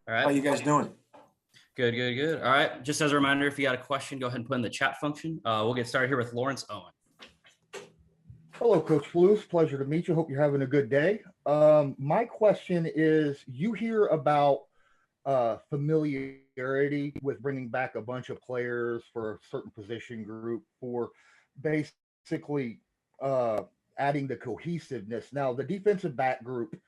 All right. How you guys doing? Good. All right. Just as a reminder, if you got a question, go ahead and put in the chat function. We'll get started here with Lawrence Owen. Hello, Coach Flus. Pleasure to meet you. Hope you're having a good day. My question is, you hear about familiarity with bringing back a bunch of players for a certain position group for basically adding the cohesiveness. Now, the defensive back group,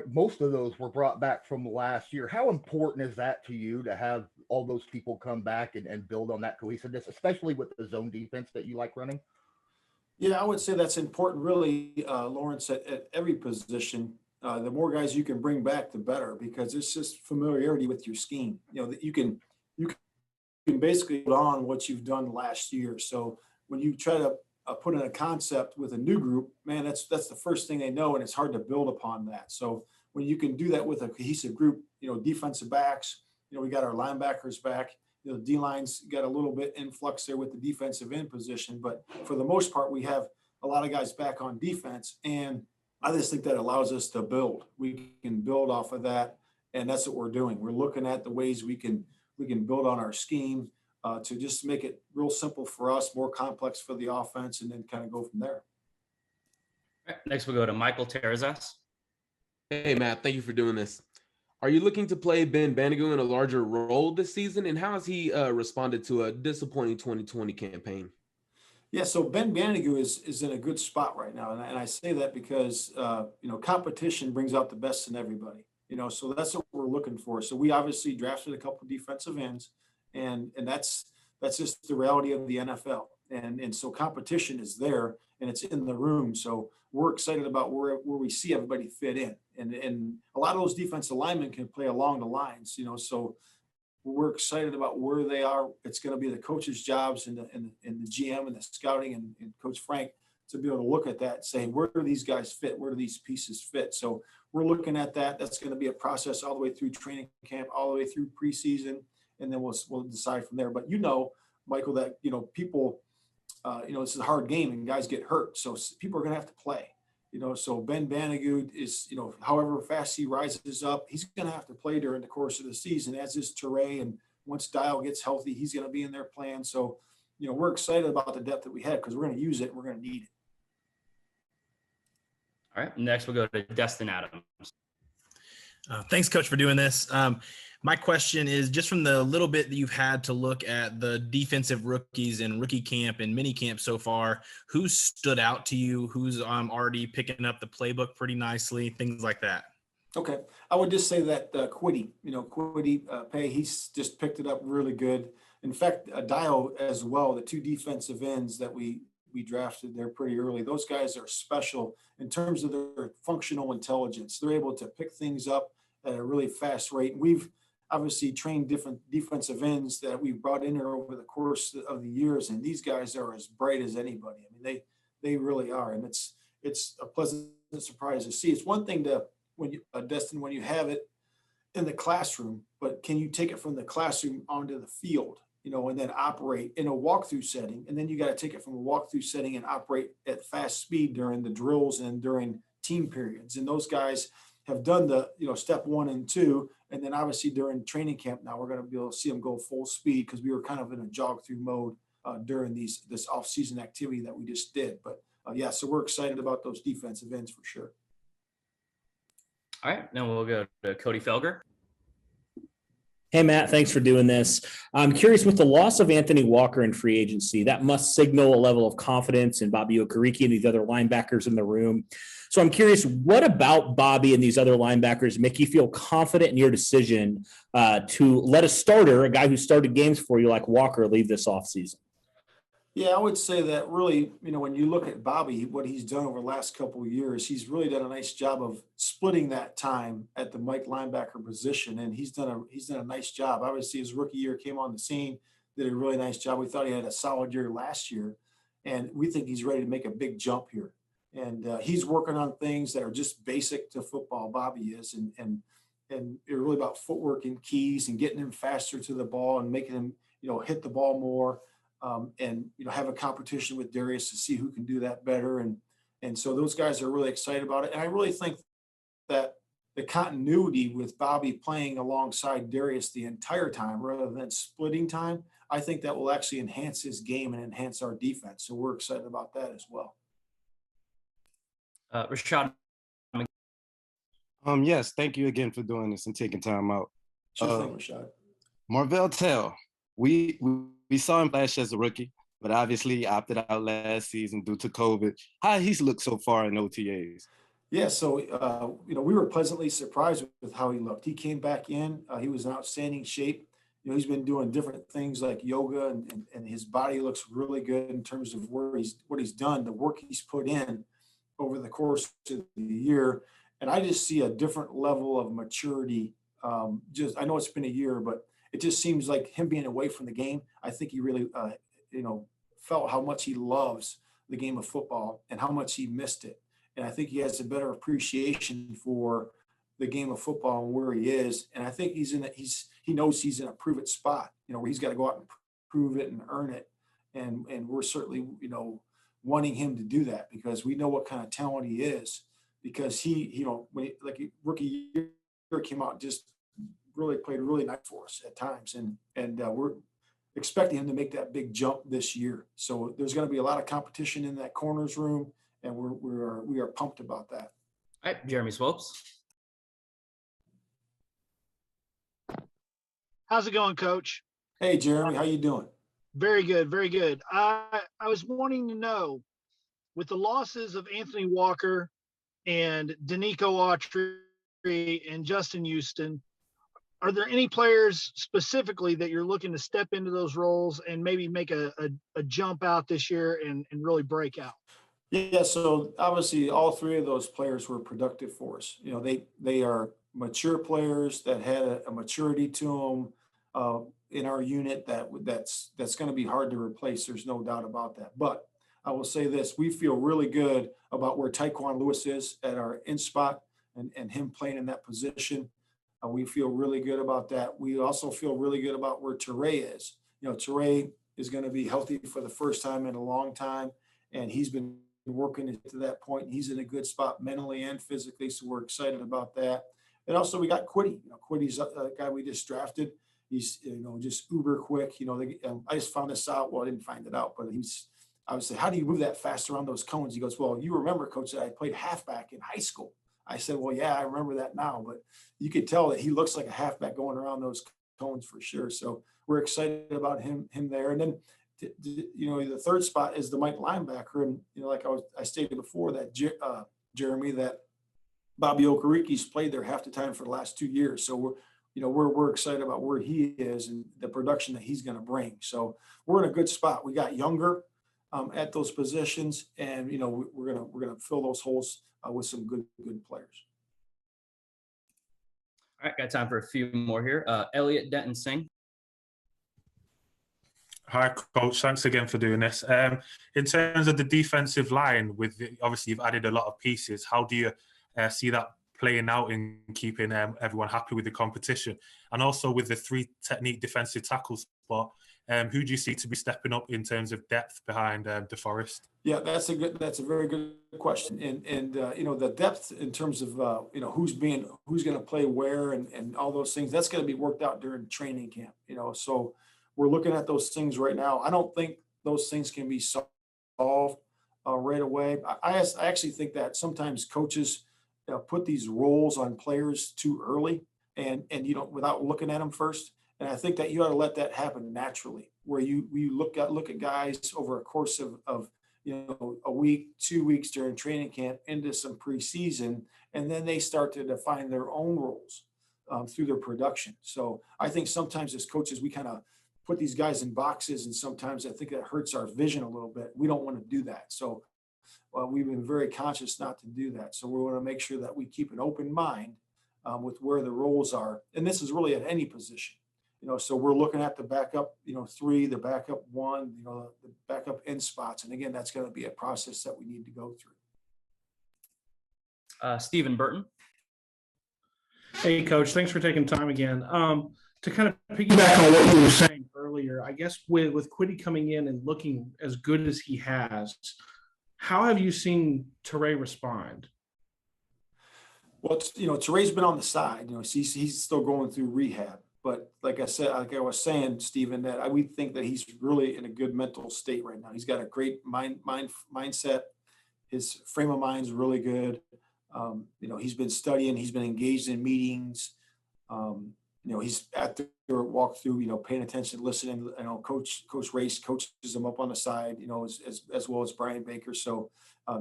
most of those were brought back from last year. How important is that to you to have all those people come back and build on that cohesiveness, especially with the zone defense that you like running? Yeah, I would say that's important, really, Lawrence, at every position. The more guys you can bring back, the better, because it's just familiarity with your scheme. You know that you can basically put on what you've done last year. So when you try to put in a concept with a new group, man, that's the first thing they know, and it's hard to build upon that. So when you can do that with a cohesive group, defensive backs, we got our linebackers back. D-line's got a little bit influx there with the defensive end position, but for the most part, we have a lot of guys back on defense, and I just think that allows us to build. We can build off of that, and that's what we're doing. We're looking at the ways we can build on our scheme to just make it real simple for us, more complex for the offense, and then kind of go from there. All right, next, we'll go to Michael Terrazas. Hey, Matt, thank you for doing this. Are you looking to play Ben Banigou in a larger role this season, and how has he responded to a disappointing 2020 campaign? Yeah, so Ben Banigou is in a good spot right now, and I say that because competition brings out the best in everybody. So that's what we're looking for. So we obviously drafted a couple of defensive ends, and that's just the reality of the NFL. And so competition is there, and it's in the room. So we're excited about where we see everybody fit in, and a lot of those defensive linemen can play along the lines. So we're excited about where they are. It's going to be the coaches' jobs and the GM and the scouting and Coach Frank to be able to look at that and say, where do these guys fit? Where do these pieces fit? So we're looking at that. That's going to be a process all the way through training camp, all the way through preseason, and then we'll decide from there. But Michael, that people, this is a hard game and guys get hurt, so people are going to have to play. So Ben Banigou is, however fast he rises up, he's going to have to play during the course of the season, as is Toure. And once Dial gets healthy, he's going to be in their plan. So, we're excited about the depth that we have because we're going to use it. We're going to need it. All right, next we'll go to Destin Adams. Thanks, Coach, for doing this. My question is, just from the little bit that you've had to look at the defensive rookies in rookie camp and mini camp so far, who's stood out to you? Who's already picking up the playbook pretty nicely? Things like that. Okay. I would just say that Quiddy Pay, he's just picked it up really good. In fact, Dio as well, the two defensive ends that we drafted there pretty early, those guys are special in terms of their functional intelligence. They're able to pick things up at a really fast rate. We've obviously trained different defensive ends that we've brought in here over the course of the years, and these guys are as bright as anybody. I mean, they really are, and it's a pleasant surprise to see. It's one thing when you have it in the classroom, but can you take it from the classroom onto the field, and then operate in a walkthrough setting, and then you got to take it from a walkthrough setting and operate at fast speed during the drills and during team periods. And those guys have done the step 1 and 2, and then obviously during training camp now we're going to be able to see them go full speed because we were kind of in a jog through mode during this off-season activity that we just did. But so we're excited about those defensive ends for sure. All right, now we'll go to Cody Felger. Hey, Matt, thanks for doing this. I'm curious, with the loss of Anthony Walker in free agency, that must signal a level of confidence in Bobby Okereke and these other linebackers in the room. So I'm curious, what about Bobby and these other linebackers make you feel confident in your decision to let a starter, a guy who started games for you like Walker, leave this offseason? Yeah, I would say that really, when you look at Bobby, what he's done over the last couple of years, he's really done a nice job of splitting that time at the Mike linebacker position, and he's done a nice job. Obviously, his rookie year came on the scene, did a really nice job. We thought he had a solid year last year, and we think he's ready to make a big jump here. And he's working on things that are just basic to football. Bobby is, and it's really about footwork and keys and getting him faster to the ball and making him, hit the ball more. And have a competition with Darius to see who can do that better, and so those guys are really excited about it. And I really think that the continuity with Bobby playing alongside Darius the entire time rather than splitting time, I think that will actually enhance his game and enhance our defense. So we're excited about that as well. Rashad. Yes, thank you again for doing this and taking time out. Sure thing, Rashad. Marvell Tell, we saw him flash as a rookie, but obviously he opted out last season due to COVID. How he's looked so far in OTAs? Yeah, so, we were pleasantly surprised with how he looked. He came back in. He was in outstanding shape. He's been doing different things like yoga, and his body looks really good in terms of what he's done, the work he's put in over the course of the year. And I just see a different level of maturity. I know it's been a year, but it just seems like him being away from the game, I think he really, felt how much he loves the game of football and how much he missed it. And I think he has a better appreciation for the game of football and where he is. And I think he knows he's in a prove it spot, where he's got to go out and prove it and earn it. And we're certainly, wanting him to do that because we know what kind of talent he is. Because rookie year came out, just really played really nice for us at times, and we're expecting him to make that big jump this year. So there's going to be a lot of competition in that corners room, and we are pumped about that. All right, Jeremy Swopes. How's it going, Coach? Hey, Jeremy, how you doing? Very good, very good. I was wanting to know, with the losses of Anthony Walker and Danico Autry and Justin Houston, are there any players specifically that you're looking to step into those roles and maybe make a jump out this year and really break out? Yeah, so obviously all three of those players were productive for us. They are mature players that had a maturity to them in our unit that's going to be hard to replace. There's no doubt about that. But I will say this, we feel really good about where Tyquan Lewis is at our in spot and him playing in that position. We feel really good about that. We also feel really good about where Teray is. Teray is going to be healthy for the first time in a long time, and he's been working to that point. He's in a good spot mentally and physically, so we're excited about that. And also we got Quiddy. Quiddy's a guy we just drafted. He's just uber quick. I just found this out. Well, I didn't find it out, but I would say, how do you move that fast around those cones? He goes, well, you remember, Coach, that I played halfback in high school. I said, well, yeah, I remember that now, but you could tell that he looks like a halfback going around those cones for sure. So we're excited about him there. And then, the third spot is the Mike linebacker. And, like I stated before that, Jeremy, that Bobby Okariki's played there half the time for the last 2 years. So we're excited about where he is and the production that he's going to bring. So we're in a good spot. We got younger at those positions, and we're gonna fill those holes with some good players. All right, got time for a few more here. Elliot Denton Singh. Hi, Coach. Thanks again for doing this. In terms of the defensive line, obviously you've added a lot of pieces. How do you see that playing out in keeping everyone happy with the competition? And also with the 3 technique defensive tackle spot, who do you see to be stepping up in terms of depth behind DeForest? Yeah, that's a very good question. And the depth in terms of who's going to play where and all those things, that's going to be worked out during training camp. So we're looking at those things right now. I don't think those things can be solved right away. I actually think that sometimes coaches put these roles on players too early and without looking at them first. And I think that you ought to let that happen naturally, where you look at guys over a course of a week, 2 weeks during training camp into some preseason, and then they start to define their own roles through their production. So I think sometimes as coaches, we kind of put these guys in boxes, and sometimes I think that hurts our vision a little bit. We don't want to do that. So we've been very conscious not to do that. So we want to make sure that we keep an open mind with where the roles are. And this is really at any position. So we're looking at the backup, 3, the backup 1, the backup in spots. And again, that's going to be a process that we need to go through. Stephen Burton. Hey, Coach, thanks for taking time again. To kind of piggyback on what you were saying earlier, I guess with Quiddy coming in and looking as good as he has, how have you seen Teray respond? Well, Teray's been on the side. He's still going through rehab. But like I said, like I was saying, Stephen, that we think that he's really in a good mental state right now. He's got a great mindset. His frame of mind is really good. He's been studying. He's been engaged in meetings. He's at the walkthrough. Paying attention, listening. Coach Race coaches him up on the side. As well as Brian Baker. So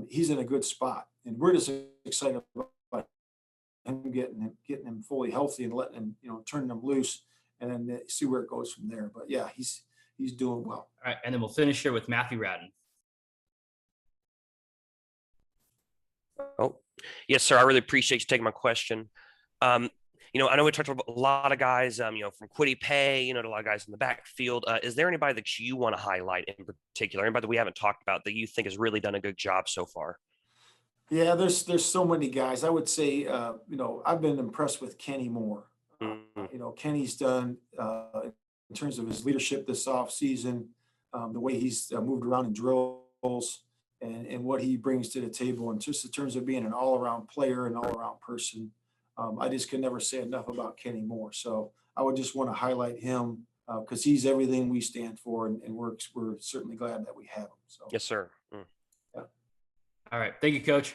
he's in a good spot, and we're just excited about him getting him fully healthy and letting him, turning him loose, and then see where it goes from there. But yeah, he's doing well. All right, and then we'll finish here with Matthew Radden. Oh, yes, sir. I really appreciate you taking my question. I know we talked about a lot of guys, from Kwity Paye, to a lot of guys in the backfield. Is there anybody that you want to highlight in particular? Anybody that we haven't talked about that you think has really done a good job so far? Yeah, there's so many guys. I would say, I've been impressed with Kenny Moore. Kenny's done in terms of his leadership this offseason, the way he's moved around in drills and what he brings to the table, and just in terms of being an all-around player and all-around person. I just can never say enough about Kenny Moore. So I would just want to highlight him because he's everything we stand for, and we're certainly glad that we have him. So yes, sir. All right. Thank you, Coach.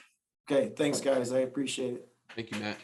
Okay. Thanks, guys. I appreciate it. Thank you, Matt.